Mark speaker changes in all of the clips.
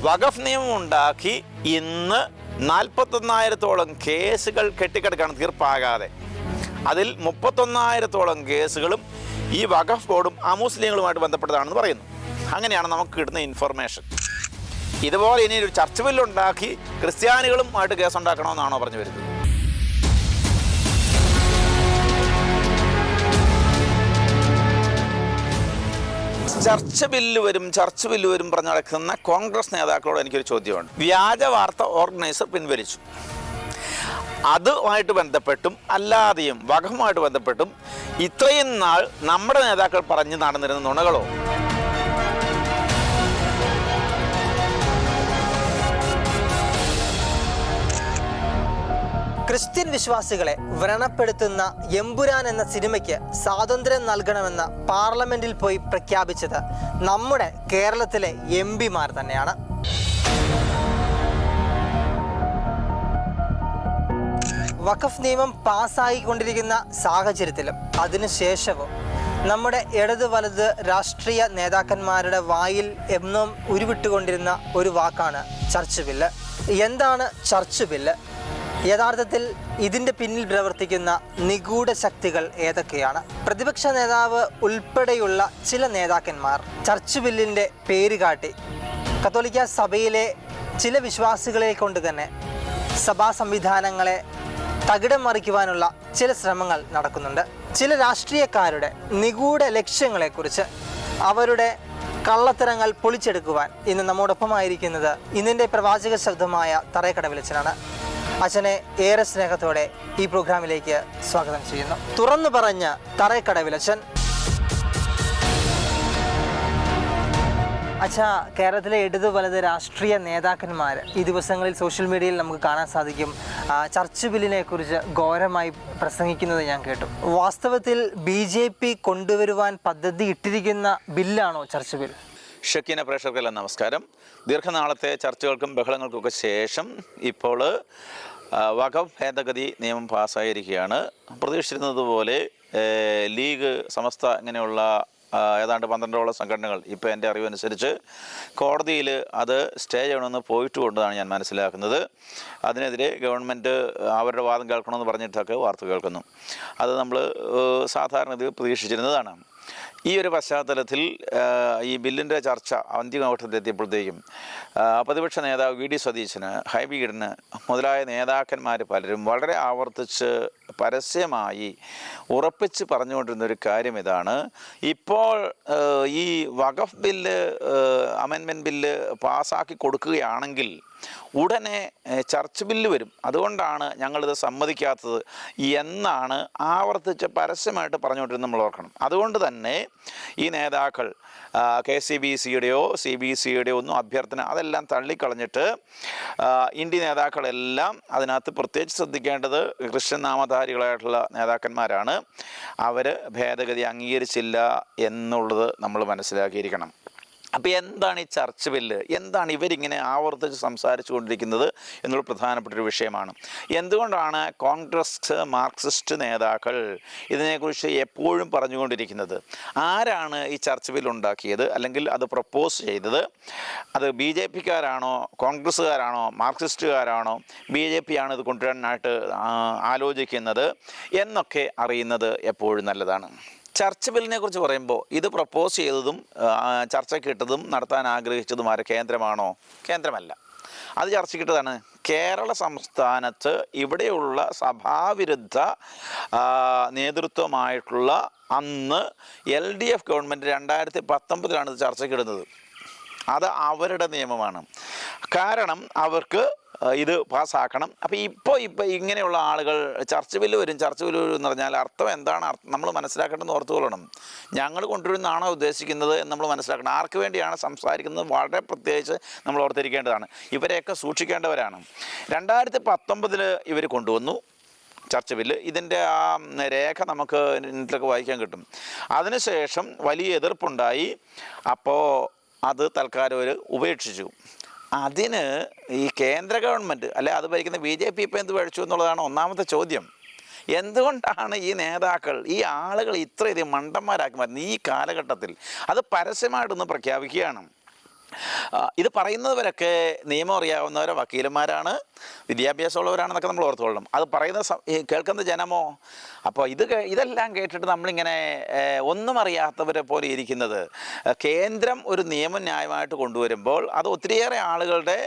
Speaker 1: വഖഫ് നിയമം ഉണ്ടാക്കി ഇന്ന് 41,000-ഓളം കേസുകൾ കെട്ടിക്കിടക്കാണ് തീർപ്പാകാതെ. അതിൽ 31,000-ഓളം കേസുകളും ഈ വഖഫ് ബോർഡും അമുസ്ലിങ്ങളുമായിട്ട് ബന്ധപ്പെട്ടതാണെന്ന് പറയുന്നു. അങ്ങനെയാണ് നമുക്ക് കിട്ടുന്ന ഇൻഫർമേഷൻ. ഇതുപോലെ ഇനി ഒരു ചർച്ച് ബില്ലുണ്ടാക്കി ക്രിസ്ത്യാനികളുമായിട്ട് കേസുണ്ടാക്കണമെന്നാണോ പറഞ്ഞു വരുന്നത്? ചർച്ച് ബില്ല് വരും പറഞ്ഞു നടക്കുന്ന കോൺഗ്രസ് നേതാക്കളോട് എനിക്കൊരു ചോദ്യമുണ്ട്. വ്യാജ വാർത്ത ഓർഗനൈസർ പിൻവലിച്ചു. അതുമായിട്ട് ബന്ധപ്പെട്ടും അല്ലാതെയും വഖഫുമായിട്ട് ബന്ധപ്പെട്ടും ഇത്രയും നാൾ നമ്മുടെ നേതാക്കൾ പറഞ്ഞു നടന്നിരുന്ന നുണകളോ?
Speaker 2: ക്രിസ്ത്യൻ വിശ്വാസികളെ വ്രണപ്പെടുത്തുന്ന എമ്പുരാൻ എന്ന സിനിമയ്ക്ക് സ്വാതന്ത്ര്യം നൽകണമെന്ന് പാർലമെന്റിൽ പോയി പ്രഖ്യാപിച്ചത് നമ്മുടെ കേരളത്തിലെ എംപിമാർ തന്നെയാണ്. വഖഫ് നിയമം പാസ്സായിക്കൊണ്ടിരിക്കുന്ന സാഹചര്യത്തിലും അതിനുശേഷവും നമ്മുടെ ഇടത് വലത് രാഷ്ട്രീയ നേതാക്കന്മാരുടെ വായിൽ എന്നും ഉരുവിട്ടുകൊണ്ടിരുന്ന ഒരു വാക്കാണ് ചർച്ച് ബില്ല്. എന്താണ് ചർച്ച് ബില്ല്? യഥാർത്ഥത്തിൽ ഇതിൻ്റെ പിന്നിൽ പ്രവർത്തിക്കുന്ന നിഗൂഢ ശക്തികൾ ഏതൊക്കെയാണ്? പ്രതിപക്ഷ നേതാവ് ഉൾപ്പെടെയുള്ള ചില നേതാക്കന്മാർ ചർച്ച് ബില്ലിൻ്റെ പേര് കാട്ടി കത്തോലിക്ക സഭയിലെ ചില വിശ്വാസികളെ കൊണ്ട് തന്നെ സഭാ സംവിധാനങ്ങളെ തകിടം മറിക്കുവാനുള്ള ചില ശ്രമങ്ങൾ നടക്കുന്നുണ്ട്. ചില രാഷ്ട്രീയക്കാരുടെ നിഗൂഢ ലക്ഷ്യങ്ങളെക്കുറിച്ച്, അവരുടെ കള്ളത്തരങ്ങൾ പൊളിച്ചെടുക്കുവാൻ ഇന്ന് നമ്മോടൊപ്പമായിരിക്കുന്നത് ഇന്നിൻ്റെ പ്രവാചക ശബ്ദമായ തറേക്കടവിലച്ചനാണ്. അച്ഛനെ ഏറെ സ്നേഹത്തോടെ ഈ പ്രോഗ്രാമിലേക്ക് സ്വാഗതം ചെയ്യുന്നു. തുറന്നു പറഞ്ഞ തറേക്കടവിലച്ചൻ. അച്ഛാ, കേരളത്തിലെ ഇടത് വലത് രാഷ്ട്രീയ നേതാക്കന്മാർ ഈ ദിവസങ്ങളിൽ സോഷ്യൽ മീഡിയയിൽ നമുക്ക് കാണാൻ സാധിക്കും ചർച്ച് ബില്ലിനെ കുറിച്ച് ഘോരമായി പ്രസംഗിക്കുന്നത് ഞാൻ കേട്ടു. വാസ്തവത്തിൽ BJP കൊണ്ടുവരുവാൻ പദ്ധതി ഇട്ടിരിക്കുന്ന ബില്ലാണോ ചർച്ച് ബിൽ?
Speaker 1: ഷക്കീന പ്രേക്ഷകർക്കെല്ലാം നമസ്കാരം. ദീർഘനാളത്തെ ചർച്ചകൾക്കും ബഹളങ്ങൾക്കൊക്കെ ശേഷം ഇപ്പോൾ വഖഫ് ഭേദഗതി നിയമം പാസ്സായിരിക്കുകയാണ്. പ്രതീക്ഷിച്ചിരുന്നതുപോലെ ലീഗ്, സമസ്ത ഇങ്ങനെയുള്ള ഏതാണ്ട് 12ഓളം സംഘടനകൾ ഇപ്പോൾ എൻ്റെ അറിവനുസരിച്ച് കോടതിയിൽ അത് സ്റ്റേ ചെയ്യണമെന്ന് പോയിട്ടുണ്ടെന്നാണ് ഞാൻ മനസ്സിലാക്കുന്നത്. അതിനെതിരെ ഗവൺമെൻറ് അവരുടെ വാദം കേൾക്കണമെന്ന് പറഞ്ഞിട്ടൊക്കെ വാർത്ത കേൾക്കുന്നു. അത് നമ്മൾ സാധാരണ ഇത് പ്രതീക്ഷിച്ചിരുന്നതാണ്. ഈ ഒരു പശ്ചാത്തലത്തിൽ ഈ ബില്ലിൻ്റെ ചർച്ച അന്തിമഘട്ടത്തിലെത്തിയപ്പോഴത്തേക്കും പ്രതിപക്ഷ നേതാവ് VD സതീശന്, ഹൈബി ഈഡന് മുതലായ നേതാക്കന്മാർ പലരും വളരെ ആവർത്തിച്ച് പരസ്യമായി ഉറപ്പിച്ച് പറഞ്ഞുകൊണ്ടിരുന്നൊരു കാര്യം ഇതാണ്: ഇപ്പോൾ ഈ വഖഫ് ബില്ല്, അമെൻമെൻറ്റ് ബില്ല് പാസ്സാക്കി കൊടുക്കുകയാണെങ്കിൽ ഉടനെ ചർച്ച് ബില്ല് വരും, അതുകൊണ്ടാണ് ഞങ്ങളിത് സമ്മതിക്കാത്തത് എന്നാണ് ആവർത്തിച്ച് പരസ്യമായിട്ട് പറഞ്ഞുകൊണ്ടിരുന്നത് നമ്മൾ ഓർക്കണം. അതുകൊണ്ട് തന്നെ ഈ നേതാക്കൾ KCBCയുടെയോ CBCയുടെയോ ഒന്നും അഭ്യർത്ഥന അതെല്ലാം തള്ളിക്കളഞ്ഞിട്ട് ഇന്ത്യ നേതാക്കളെല്ലാം അതിനകത്ത് പ്രത്യേകിച്ച് ശ്രദ്ധിക്കേണ്ടത് ക്രിസ്ത്യൻ നാമധാരികളായിട്ടുള്ള നേതാക്കന്മാരാണ്. അവർ ഭേദഗതി അംഗീകരിച്ചില്ല എന്നുള്ളത് നമ്മൾ മനസ്സിലാക്കിയിരിക്കണം. അപ്പോൾ എന്താണ് ഈ ചർച്ച് ബില്ല്? എന്താണ് ഇവരിങ്ങനെ ആവർത്തിച്ച് സംസാരിച്ചു കൊണ്ടിരിക്കുന്നത് എന്നുള്ള പ്രധാനപ്പെട്ടൊരു വിഷയമാണ്. എന്തുകൊണ്ടാണ് കോൺഗ്രസ്, മാർക്സിസ്റ്റ് നേതാക്കൾ ഇതിനെക്കുറിച്ച് എപ്പോഴും പറഞ്ഞുകൊണ്ടിരിക്കുന്നത്? ആരാണ് ഈ ചർച്ച് ബില്ല് ഉണ്ടാക്കിയത്, അല്ലെങ്കിൽ അത് പ്രപ്പോസ് ചെയ്തത്? അത് BJPക്കാരാണോ, കോൺഗ്രസ്സുകാരാണോ, മാർക്സിസ്റ്റുകാരാണോ, BJP ആണ് ഇത് കൊണ്ടുവരാനായിട്ട് ആലോചിക്കുന്നത് എന്നൊക്കെ അറിയുന്നത് എപ്പോഴും നല്ലതാണ്. ചർച്ച് ബില്ലിനെ കുറിച്ച് പറയുമ്പോൾ ഇത് പ്രപ്പോസ് ചെയ്തതും ചർച്ചയ്ക്കിട്ടതും നടത്താൻ ആഗ്രഹിച്ചതും ആരെ? കേന്ദ്രമാണോ? കേന്ദ്രമല്ല. അത് ചർച്ചയ്ക്കിട്ടതാണ് കേരള സംസ്ഥാനത്ത് ഇവിടെയുള്ള സഭാവിരുദ്ധ നേതൃത്വമായിട്ടുള്ള അന്ന് LDF ഗവൺമെൻറ് 2019 ഇത് ചർച്ചയ്ക്കിടുന്നത്. അത് അവരുടെ നിയമമാണ്. കാരണം അവർക്ക് ഇത് പാസ്സാക്കണം. അപ്പോൾ ഇപ്പോൾ ഇങ്ങനെയുള്ള ആളുകൾ ചർച്ച് ബില്ല് വരും എന്ന് പറഞ്ഞാൽ അർത്ഥം എന്താണ്? നമ്മൾ മനസ്സിലാക്കേണ്ടതെന്ന് ഓർത്തുകൊള്ളണം. ഞങ്ങൾ കൊണ്ടുവരുന്നതാണോ ഉദ്ദേശിക്കുന്നത് എന്ന് നമ്മൾ മനസ്സിലാക്കണം. ആർക്ക് വേണ്ടിയാണ് സംസാരിക്കുന്നത് വളരെ പ്രത്യേകിച്ച് നമ്മൾ ഓർത്തിരിക്കേണ്ടതാണ്. ഇവരെയൊക്കെ സൂക്ഷിക്കേണ്ടവരാണ്. 2019 ഇവർ കൊണ്ടുവന്നു ചർച്ച് ബില്ല്. ഇതിൻ്റെ ആ രേഖ നമുക്ക് ഇതിലൊക്കെ വായിക്കാൻ കിട്ടും. അതിനുശേഷം വലിയ എതിർപ്പുണ്ടായി. അപ്പോൾ അത് തൽക്കാലം അവർ ഉപേക്ഷിച്ചു. അതിന് ഈ കേന്ദ്ര ഗവൺമെൻറ് അല്ലെ അത് ഭരിക്കുന്ന BJP ഇപ്പോൾ എന്ത് കഴിച്ചു എന്നുള്ളതാണ് ഒന്നാമത്തെ ചോദ്യം. എന്തുകൊണ്ടാണ് ഈ നേതാക്കൾ, ഈ ആളുകൾ ഇത്രയധികം മണ്ടന്മാരാക്കി മാറ്റുന്നത് ഈ കാലഘട്ടത്തിൽ? അത് പരസ്യമായിട്ടൊന്ന് പ്രഖ്യാപിക്കുകയാണ്. ഇത് പറയുന്നവരൊക്കെ നിയമം അറിയാവുന്നവരോ വക്കീലന്മാരാണ്, വിദ്യാഭ്യാസമുള്ളവരാണെന്നൊക്കെ നമ്മൾ ഓർത്തുകൊള്ളണം. അത് പറയുന്ന കേൾക്കുന്ന ജനമോ? അപ്പോൾ ഇതെല്ലാം കേട്ടിട്ട് നമ്മളിങ്ങനെ ഒന്നും അറിയാത്തവരെ പോലെ ഇരിക്കുന്നത്. കേന്ദ്രം ഒരു നിയമം ന്യായമായിട്ട് കൊണ്ടുവരുമ്പോൾ അത് ഒത്തിരിയേറെ ആളുകളുടെ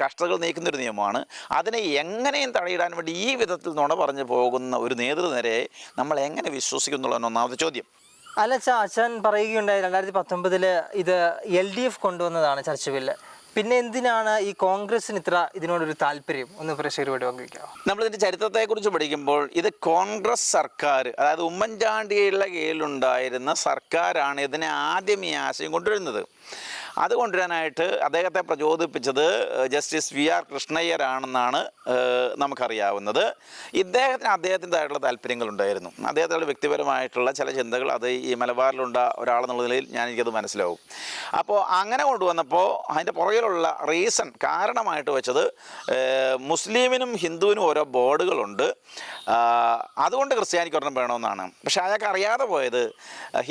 Speaker 1: കഷ്ടതകൾ നീക്കുന്നൊരു നിയമമാണ്. അതിനെ എങ്ങനെയും തടയിടാൻ വേണ്ടി ഈ വിധത്തിൽ നുണ പറഞ്ഞു പോകുന്ന ഒരു നേതൃനിരയെ നമ്മൾ എങ്ങനെ വിശ്വസിക്കും എന്നുള്ളതാണ് ഒന്നാമത്തെ ചോദ്യം.
Speaker 2: അല്ല അച്ഛൻ പറയുകയുണ്ടായി 2019 ഇത് LDF കൊണ്ടുവന്നതാണ് ചർച്ച് ബില്ല്. പിന്നെ എന്തിനാണ് ഈ കോൺഗ്രസിന് ഇത്ര ഇതിനോടൊരു താല്പര്യം? ഒന്ന് പ്രേക്ഷകരോട് പങ്കുവയ്ക്കാം.
Speaker 1: നമ്മളിതിൻ്റെ ചരിത്രത്തെക്കുറിച്ച് പഠിക്കുമ്പോൾ ഇത് കോൺഗ്രസ് സർക്കാർ, അതായത് ഉമ്മൻചാണ്ടിയുടെ കീഴിലുണ്ടായിരുന്ന സർക്കാരാണ് ഇതിനെ ആദ്യം ഈ ആശയം കൊണ്ടുവരുന്നത്. അത് കൊണ്ടുവരാനായിട്ട് അദ്ദേഹത്തെ പ്രചോദിപ്പിച്ചത് ജസ്റ്റിസ് VR കൃഷ്ണയ്യരാണെന്നാണ് നമുക്കറിയാവുന്നത്. അദ്ദേഹത്തിൻ്റെതായിട്ടുള്ള താല്പര്യങ്ങളുണ്ടായിരുന്നു. അദ്ദേഹത്തിൻ്റെ വ്യക്തിപരമായിട്ടുള്ള ചില ചിന്തകൾ അത് ഈ മലബാറിലുണ്ട ഒരാളെന്നുള്ള നിലയിൽ എനിക്കത് മനസ്സിലാവും. അപ്പോൾ അങ്ങനെ കൊണ്ടുവന്നപ്പോൾ അതിൻ്റെ പുറകിലുള്ള കാരണമായിട്ട് വെച്ചത് മുസ്ലിമിനും ഹിന്ദുവിനും ഓരോ ബോർഡുകളുണ്ട്, അതുകൊണ്ട് ക്രിസ്ത്യാനിക്ക് ഒരെണ്ണം വേണമെന്നാണ്. പക്ഷേ അയാൾക്ക് അറിയാതെ പോയത്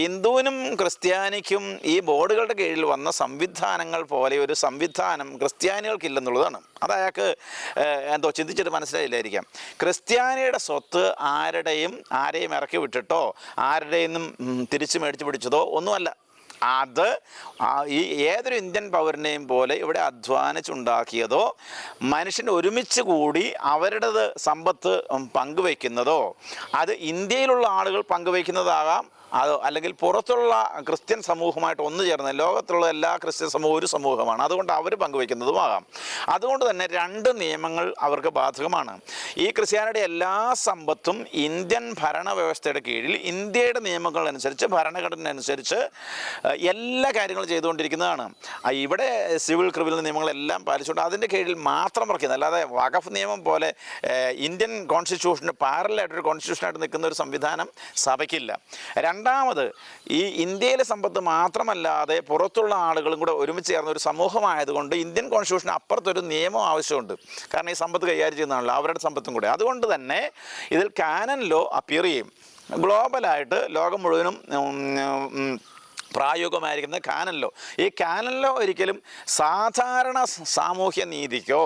Speaker 1: ഹിന്ദുവിനും ക്രിസ്ത്യാനിക്കും ഈ ബോർഡുകളുടെ കീഴിൽ വന്ന സംവിധാനങ്ങൾ പോലെ ഒരു സംവിധാനം ക്രിസ്ത്യാനികൾക്കില്ലെന്നുള്ളതാണ്. അത് അയാൾക്ക് എന്തോ ചിന്തിച്ചിട്ട് മനസ്സിലായില്ലായിരിക്കാം. ക്രിസ്ത്യാനിയുടെ സ്വത്ത് ആരെയും ഇറക്കി വിട്ടിട്ടോ ആരുടെയും തിരിച്ചു മേടിച്ചു പിടിച്ചതോ ഒന്നുമല്ല. അത് ഈ ഏതൊരു ഇന്ത്യൻ പൗരനെയും പോലെ ഇവിടെ അധ്വാനിച്ചുണ്ടാക്കിയതോ മനുഷ്യൻ ഒരുമിച്ച് കൂടി അവരുടേത് സമ്പത്ത് പങ്കുവയ്ക്കുന്നതോ അത് ഇന്ത്യയിലുള്ള ആളുകൾ പങ്കുവയ്ക്കുന്നതാകാം, അത് അല്ലെങ്കിൽ പുറത്തുള്ള ക്രിസ്ത്യൻ സമൂഹമായിട്ട് ഒന്നു ചേർന്ന് ലോകത്തുള്ള എല്ലാ ക്രിസ്ത്യൻ സമൂഹവും ഒരു സമൂഹമാണ്, അതുകൊണ്ട് അവർ പങ്കുവയ്ക്കുന്നതുമാകാം. അതുകൊണ്ട് തന്നെ രണ്ട് നിയമങ്ങൾ അവർക്ക് ബാധകമാണ്. ഈ ക്രിസ്ത്യാനിയുടെ എല്ലാ സമ്പത്തും ഇന്ത്യൻ ഭരണവ്യവസ്ഥയുടെ കീഴിൽ ഇന്ത്യയുടെ നിയമങ്ങളനുസരിച്ച് ഭരണഘടന അനുസരിച്ച് എല്ലാ കാര്യങ്ങളും ചെയ്തുകൊണ്ടിരിക്കുന്നതാണ്. ഇവിടെ സിവിൽ ക്രിമിനൽ നിയമങ്ങളെല്ലാം പാലിച്ചുകൊണ്ട് അതിൻ്റെ കീഴിൽ മാത്രം വർക്കുന്നത്, അല്ലാതെ വഖഫ് നിയമം പോലെ ഇന്ത്യൻ കോൺസ്റ്റിറ്റ്യൂഷന് പാരലായിട്ടൊരു കോൺസ്റ്റിറ്റ്യൂഷനായിട്ട് നിൽക്കുന്ന ഒരു സംവിധാനം സഭയ്ക്കില്ല. രണ്ടാമത്, ഈ ഇന്ത്യയിലെ സമ്പത്ത് മാത്രമല്ലാതെ പുറത്തുള്ള ആളുകളും കൂടെ ഒരുമിച്ച് ചേർന്ന ഒരു സമൂഹമായതുകൊണ്ട് ഇന്ത്യൻ കോൺസ്റ്റിറ്റ്യൂഷന് അപ്പുറത്തൊരു നിയമം ആവശ്യമുണ്ട്. കാരണം ഈ സമ്പത്ത് കൈകാര്യം ചെയ്യുന്നതാണല്ലോ അവരുടെ സമ്പത്തും കൂടെ. അതുകൊണ്ട് തന്നെ ഇതിൽ കാനൻ ലോ അപ്പിയർ ചെയ്യും. ഗ്ലോബലായിട്ട് ലോകം മുഴുവനും പ്രായോഗികമായിരിക്കുന്ന കാനൻ ലോ. ഈ കാനൻ ലോ ഒരിക്കലും സാധാരണ സാമൂഹ്യ നീതിക്കോ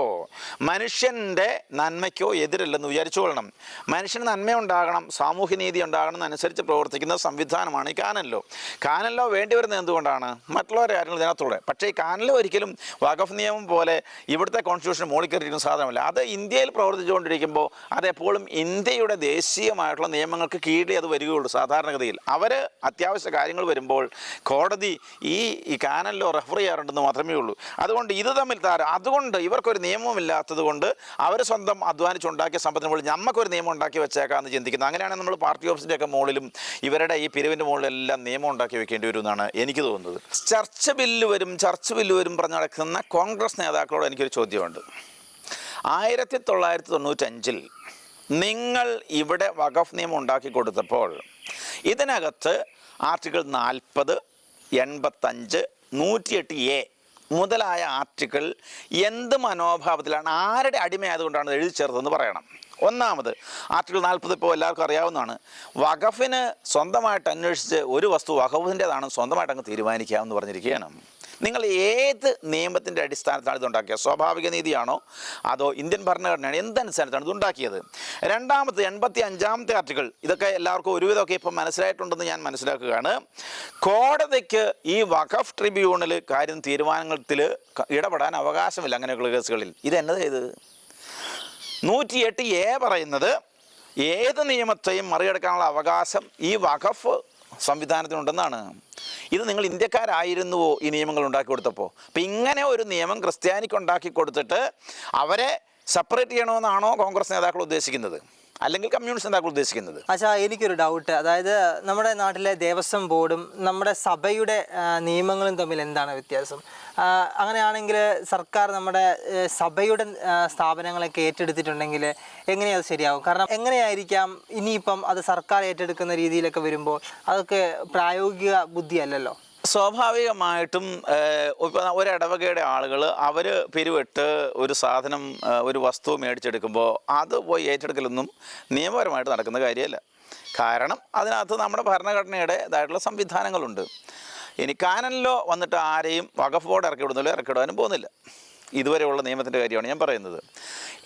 Speaker 1: മനുഷ്യൻ്റെ നന്മയ്ക്കോ എതിരല്ലെന്ന് വിചാരിച്ചുകൊള്ളണം. മനുഷ്യന് നന്മയുണ്ടാകണം, സാമൂഹ്യ നീതി ഉണ്ടാകണം എന്നനുസരിച്ച് പ്രവർത്തിക്കുന്ന സംവിധാനമാണ് ഈ കാനൻ ലോ. കാനൻ ലോ വേണ്ടി വരുന്നത് എന്തുകൊണ്ടാണ്? മറ്റുള്ളവരെ കാര്യങ്ങൾ ഇതിനകത്തുള്ളത്. പക്ഷേ ഈ കാനൻ ലോ ഒരിക്കലും വഖഫ് നിയമം പോലെ ഇവിടുത്തെ കോൺസ്റ്റിറ്റ്യൂഷൻ മോളിക്കറിയിരിക്കുന്ന സാധനമല്ല. അത് ഇന്ത്യയിൽ പ്രവർത്തിച്ചുകൊണ്ടിരിക്കുമ്പോൾ അതെപ്പോഴും ഇന്ത്യയുടെ ദേശീയമായിട്ടുള്ള നിയമങ്ങൾക്ക് കീഴിൽ അത് വരികയുള്ളൂ. സാധാരണഗതിയിൽ അവർ അത്യാവശ്യ കാര്യങ്ങൾ വരുമ്പോൾ കോടതി ഈ കാനൻ ലോ റെഫർ ചെയ്യാറുണ്ടെന്ന് മാത്രമേ ഉള്ളൂ. അതുകൊണ്ട് ഇത് തമ്മിൽ അതുകൊണ്ട് ഇവർക്കൊരു നിയമമില്ലാത്തത് കൊണ്ട് അവർ സ്വന്തം അധ്വാനിച്ചുണ്ടാക്കിയ സമ്പത്തിന് മുകളിൽ നമുക്കൊരു നിയമം ഉണ്ടാക്കി വെച്ചേക്കാമെന്ന് ചിന്തിക്കുന്നത്. അങ്ങനെയാണ് നമ്മൾ പാർട്ടി ഓഫീസിൻ്റെ ഒക്കെ മുകളിലും ഇവരുടെ ഈ പിരിവിൻ്റെ മുകളിലെല്ലാം നിയമം ഉണ്ടാക്കി വെക്കേണ്ടി വരും എന്നാണ് എനിക്ക് തോന്നുന്നത്. ചർച്ച് ബില്ല് വരും പറഞ്ഞ് നടക്കുന്ന കോൺഗ്രസ് നേതാക്കളോട് എനിക്കൊരു ചോദ്യമുണ്ട്. 1995 നിങ്ങൾ ഇവിടെ വഖഫ് നിയമം ഉണ്ടാക്കി കൊടുത്തപ്പോൾ ഇതിനകത്ത് ആർട്ടിക്കിൾ 40, 85, 108A മുതലായ ആർട്ടിക്കിൾ എന്ത് മനോഭാവത്തിലാണ്, ആരുടെ അടിമയായതുകൊണ്ടാണ് എഴുതി ചേർത്തതെന്ന് പറയണം. ഒന്നാമത് ആർട്ടിക്കിൾ 40 ഇപ്പോൾ എല്ലാവർക്കും അറിയാവുന്നതാണ്. വഖഫിന് സ്വന്തമായിട്ട് അന്വേഷിച്ച് ഒരു വസ്തു വഖഫിൻ്റേതാണ് സ്വന്തമായിട്ട് അങ്ങ് തീരുമാനിക്കാമെന്ന് പറഞ്ഞിരിക്കുകയാണ്. നിങ്ങൾ ഏത് നിയമത്തിൻ്റെ അടിസ്ഥാനത്താണ് ഇതുണ്ടാക്കിയത്? സ്വാഭാവിക നീതിയാണോ അതോ ഇന്ത്യൻ ഭരണഘടനയാണ്? എന്തനുസരിച്ചാണ് ഇതുണ്ടാക്കിയത്? രണ്ടാമത് 85ാമത്തെ ആർട്ടിക്കിൾ, ഇതൊക്കെ എല്ലാവർക്കും ഒരുവിധമൊക്കെ ഇപ്പം മനസ്സിലായിട്ടുണ്ടെന്ന് ഞാൻ മനസ്സിലാക്കുകയാണ്. കോടതിക്ക് ഈ വഖഫ് ട്രിബ്യൂണൽ തീരുമാനത്തിൽ ഇടപെടാൻ അവകാശമില്ല അങ്ങനെയുള്ള കേസുകളിൽ. ഇതെന്നത് ചെയ്ത് 108A പറയുന്നത് ഏത് നിയമത്തെയും മറികടക്കാനുള്ള അവകാശം ഈ വഖഫ് സംവിധാനത്തിനുണ്ടെന്നാണ്. ഇത് നിങ്ങൾ ഇന്ത്യക്കാരായിരുന്നുവോ ഈ നിയമങ്ങൾ ഉണ്ടാക്കി കൊടുത്തപ്പോൾ? അപ്പം ഇങ്ങനെ ഒരു നിയമം ക്രിസ്ത്യാനിക്ക് ഉണ്ടാക്കി കൊടുത്തിട്ട് അവരെ സെപ്പറേറ്റ് ചെയ്യണമെന്നാണോ കോൺഗ്രസ് നേതാക്കൾ ഉദ്ദേശിക്കുന്നത്, അല്ലെങ്കിൽ കമ്മ്യൂണിസ്റ്റ് നേതാക്കൾ ഉദ്ദേശിക്കുന്നത്?
Speaker 2: എനിക്കൊരു ഡൗട്ട്. അതായത് നമ്മുടെ നാട്ടിലെ ദേവസ്വം ബോർഡും നമ്മുടെ സഭയുടെ നിയമങ്ങളും തമ്മിൽ എന്താണ് വ്യത്യാസം? അങ്ങനെയാണെങ്കിൽ സർക്കാർ നമ്മുടെ സഭയുടെ സ്ഥാപനങ്ങളൊക്കെ ഏറ്റെടുത്തിട്ടുണ്ടെങ്കിൽ എങ്ങനെയത് ശരിയാവും? കാരണം എങ്ങനെയായിരിക്കാം ഇനിയിപ്പം അത് സർക്കാർ ഏറ്റെടുക്കുന്ന രീതിയിലൊക്കെ വരുമ്പോൾ അതൊക്കെ പ്രായോഗിക ബുദ്ധിയല്ലല്ലോ.
Speaker 1: സ്വാഭാവികമായിട്ടും ഇപ്പം ഒരിടവകയുടെ ആളുകൾ അവർ പിരിവിട്ട് ഒരു സാധനം, ഒരു വസ്തു മേടിച്ചെടുക്കുമ്പോൾ അത് പോയി ഏറ്റെടുക്കലൊന്നും നിയമപരമായിട്ട് നടക്കുന്ന കാര്യമല്ല. കാരണം അതിനകത്ത് നമ്മുടെ ഭരണഘടനയുടേതായിട്ടുള്ള സംവിധാനങ്ങളുണ്ട്. ഇനി കാനനിലോ വന്നിട്ട് ആരെയും വഖഫ് ബോർഡ് ഇറക്കി വിടുന്നില്ല, ഇറക്കി വിടാനും പോകുന്നില്ല. ഇതുവരെയുള്ള നിയമത്തിൻ്റെ കാര്യമാണ് ഞാൻ പറയുന്നത്.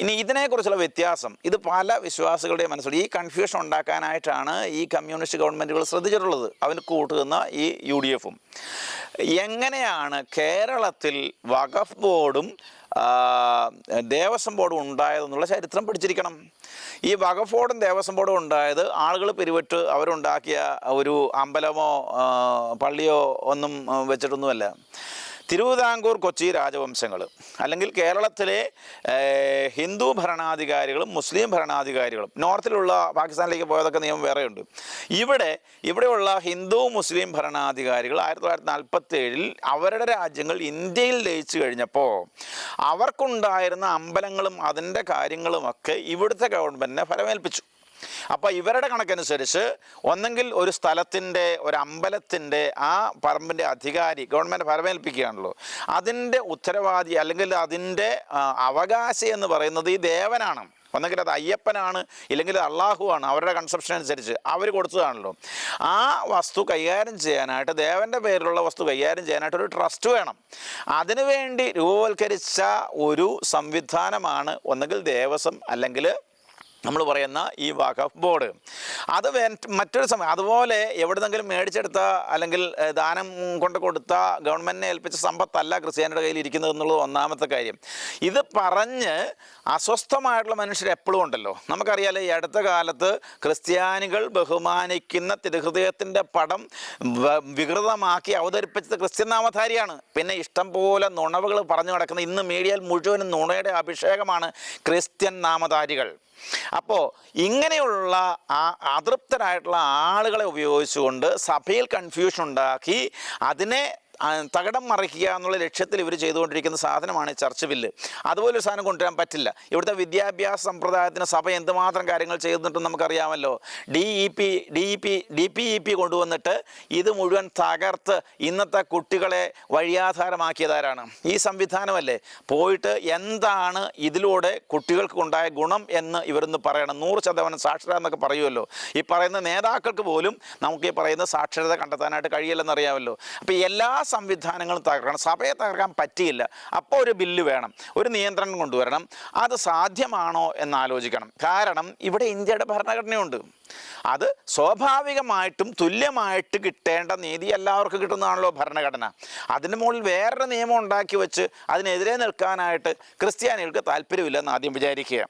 Speaker 1: ഇനി ഇതിനെക്കുറിച്ചുള്ള വ്യത്യാസം ഇത് പല വിശ്വാസികളുടെയും മനസ്സിൽ ഈ കൺഫ്യൂഷൻ ഉണ്ടാക്കാനായിട്ടാണ് ഈ കമ്മ്യൂണിസ്റ്റ് ഗവൺമെൻറ്റുകൾ ശ്രദ്ധിച്ചിട്ടുള്ളത്. അവന് കൂട്ടുന്ന ഈ UDF-ഉം. എങ്ങനെയാണ് കേരളത്തിൽ വഖഫ് ബോർഡും ദേവസ്വം ബോർഡും ഉണ്ടായതെന്നുള്ള ചരിത്രം പഠിച്ചിരിക്കണം. ഈ വഖഫ് ബോർഡും ദേവസ്വം ബോർഡും ഉണ്ടായത് ആളുകൾ പിരിവിട്ട് അവരുണ്ടാക്കിയ ഒരു അമ്പലമോ പള്ളിയോ ഒന്നും വെച്ചിട്ടൊന്നുമല്ല. തിരുവിതാംകൂർ കൊച്ചി രാജവംശങ്ങൾ അല്ലെങ്കിൽ കേരളത്തിലെ ഹിന്ദു ഭരണാധികാരികളും മുസ്ലിം ഭരണാധികാരികളും, നോർത്തിലുള്ള പാകിസ്ഥാനിലേക്ക് പോയതൊക്കെ നിയമം വേറെയുണ്ട്. ഇവിടെയുള്ള ഹിന്ദു മുസ്ലിം ഭരണാധികാരികൾ 1947 അവരുടെ രാജ്യങ്ങൾ ഇന്ത്യയിൽ ലയിച്ചു കഴിഞ്ഞപ്പോൾ അവർക്കുണ്ടായിരുന്ന അമ്പലങ്ങളും അതിൻ്റെ കാര്യങ്ങളുമൊക്കെ ഇവിടുത്തെ ഗവൺമെൻറ്റിനെ ഫലമേൽപ്പിച്ചു. അപ്പോൾ ഇവരുടെ കണക്കനുസരിച്ച് ഒന്നെങ്കിൽ ഒരു സ്ഥലത്തിൻ്റെ ഒരു അമ്പലത്തിൻ്റെ ആ പറമ്പിൻ്റെ അധികാരി ഗവൺമെൻറ് ഫലമേൽപ്പിക്കുകയാണല്ലോ, അതിൻ്റെ ഉത്തരവാദി അല്ലെങ്കിൽ അതിൻ്റെ അവകാശി എന്ന് പറയുന്നത് ഈ ദേവനാണ്. ഒന്നെങ്കിൽ അത് അയ്യപ്പനാണ്, ഇല്ലെങ്കിൽ അള്ളാഹു ആണ്. അവരുടെ കൺസെപ്ഷൻ അനുസരിച്ച് അവർ കൊടുത്തതാണല്ലോ. ആ വസ്തു കൈകാര്യം ചെയ്യാനായിട്ട്, ദേവൻ്റെ പേരിലുള്ള വസ്തു കൈകാര്യം ചെയ്യാനായിട്ട് ഒരു ട്രസ്റ്റ് വേണം. അതിനുവേണ്ടി രൂപവൽക്കരിച്ച ഒരു സംവിധാനമാണ് ഒന്നെങ്കിൽ ദേവസ്വം അല്ലെങ്കിൽ നമ്മൾ പറയുന്ന ഈ വഖഫ് ബോർഡ്. അത് മറ്റൊരു സമയം അതുപോലെ എവിടെന്നെങ്കിലും മേടിച്ചെടുത്ത അല്ലെങ്കിൽ ദാനം കൊണ്ട് കൊടുത്ത ഗവൺമെൻറ്റിനെ ഏൽപ്പിച്ച സമ്പത്തല്ല ക്രിസ്ത്യാനിയുടെ കയ്യിൽ ഇരിക്കുന്നത് എന്നുള്ളത് ഒന്നാമത്തെ കാര്യം. ഇത് പറഞ്ഞ് അസ്വസ്ഥമായിട്ടുള്ള മനുഷ്യർ എപ്പോഴും ഉണ്ടല്ലോ. നമുക്കറിയാലോ, ഈ അടുത്ത കാലത്ത് ക്രിസ്ത്യാനികൾ ബഹുമാനിക്കുന്ന തിരുഹൃദയത്തിൻ്റെ പടം വികൃതമാക്കി അവതരിപ്പിച്ചത് ക്രിസ്ത്യൻ നാമധാരിയാണ്. പിന്നെ ഇഷ്ടം പോലെ നുണവുകൾ പറഞ്ഞു നടക്കുന്ന ഇന്ന് മീഡിയയിൽ മുഴുവനും നുണയുടെ അഭിഷേകമാണ് ക്രിസ്ത്യൻ നാമധാരികൾ. അപ്പോൾ ഇങ്ങനെയുള്ള അതൃപ്തരായിട്ടുള്ള ആളുകളെ ഉപയോഗിച്ചുകൊണ്ട് സഭയിൽ കൺഫ്യൂഷൻ ഉണ്ടാക്കി അതിനെ തകിടം മറിക്കുക എന്നുള്ള ലക്ഷ്യത്തിൽ ഇവർ ചെയ്തുകൊണ്ടിരിക്കുന്ന സാധനമാണ് ചർച്ച് ബില്ല്. അതുപോലൊരു സാധനം കൊണ്ടുവരാൻ പറ്റില്ല. ഇവിടുത്തെ വിദ്യാഭ്യാസ സമ്പ്രദായത്തിന് സഭ എന്തുമാത്രം കാര്യങ്ങൾ ചെയ്തിട്ടുണ്ടെന്ന് നമുക്കറിയാമല്ലോ. DPEP കൊണ്ടുവന്നിട്ട് ഇത് മുഴുവൻ തകർത്ത് ഇന്നത്തെ കുട്ടികളെ വഴിയാധാരമാക്കിയതാരാണ്? ഈ സംവിധാനമല്ലേ. പോയിട്ട് എന്താണ് ഇതിലൂടെ കുട്ടികൾക്ക് ഉണ്ടായ ഗുണം എന്ന് ഇവരൊന്ന് പറയണം. 100% സാക്ഷരത എന്നൊക്കെ പറയുമല്ലോ. ഈ പറയുന്ന നേതാക്കൾക്ക് പോലും നമുക്ക് ഈ പറയുന്ന സാക്ഷരത കണ്ടെത്താനായിട്ട് കഴിയില്ലെന്നറിയാമല്ലോ. അപ്പോൾ എല്ലാ സംവിധാനങ്ങളും തകർക്കണം. സഭയെ തകർക്കാൻ പറ്റിയില്ല. അപ്പോൾ ഒരു ബില്ല് വേണം, ഒരു നിയന്ത്രണം കൊണ്ടുവരണം. അത് സാധ്യമാണോ എന്നാലോചിക്കണം. കാരണം ഇവിടെ ഇന്ത്യയുടെ ഭരണഘടനയുണ്ട്. അത് സ്വാഭാവികമായിട്ടും തുല്യമായിട്ട് കിട്ടേണ്ട നീതി എല്ലാവർക്കും കിട്ടുന്നതാണല്ലോ ഭരണഘടന. അതിന് മുകളിൽ വേറൊരു നിയമം ഉണ്ടാക്കി വെച്ച് അതിനെതിരെ നിൽക്കാനായിട്ട് ക്രിസ്ത്യാനികൾക്ക് താല്പര്യമില്ലെന്ന് ആദ്യം വിചാരിക്കുക.